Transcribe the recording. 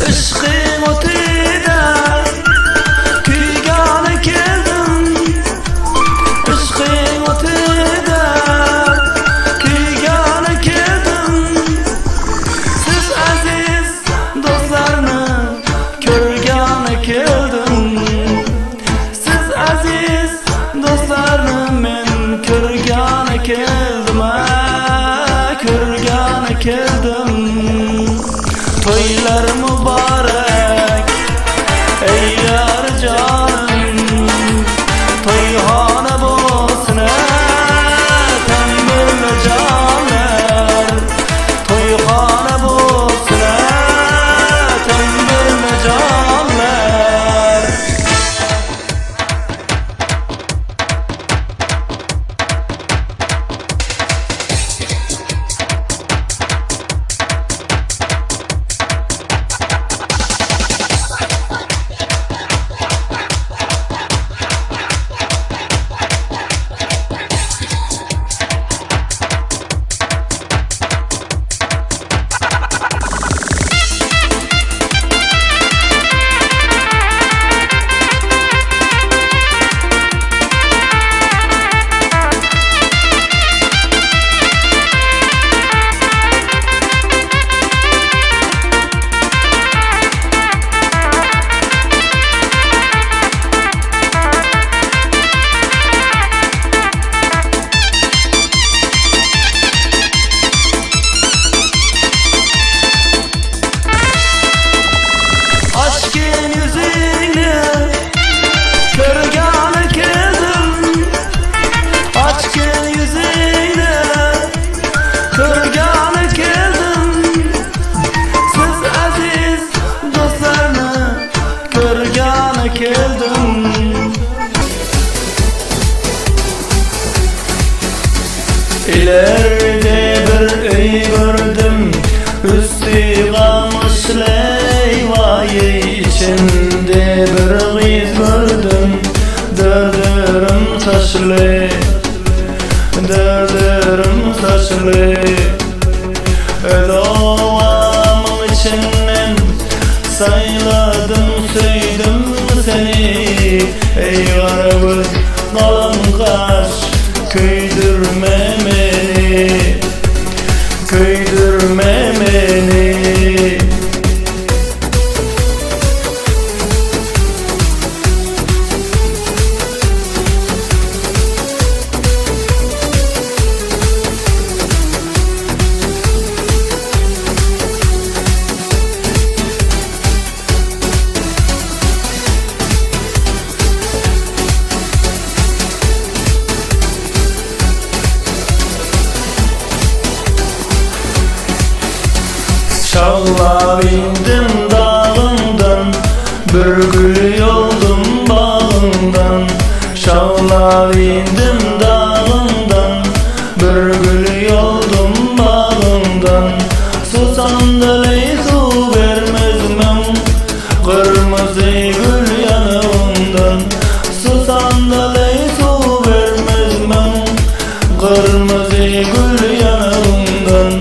Ishqing o'tida kuygani keldim. Ishqing o'tida kuygani keldim. Siz aziz do'stlarni ko'rgani keldim. Siz aziz do'stlarni men ko'rgani keldim, ko'rgani keldim. To'ylar muborak ey yar jonim, to'yxona bo'lsin tanbirli jonlar. To'yxona bo'lsin tanbirli jonlar. Açgın yüzünü ko'rgani keldim. Açgın yüzünü ko'rgani keldim. Siz aziz do'stlarni ko'rgani keldim. İleride bir uy gördüm, üstü qamışlay vay. İçinde bir kız gördüm, derdim taşlı, derdim taşlı. Doğamın içinden sayladım, söyledim seni. Ey garibim dalım kaç, köydürme beni, köydürme beni. Çağlar indim dağından, bir gül yoldum bağından. Çağlar indim dağından, bir gül yoldum bağından. Susam dalay su vermezmem, kırmızı gül yanağından. Susam dalay su vermezmem, kırmızı gül yanağından.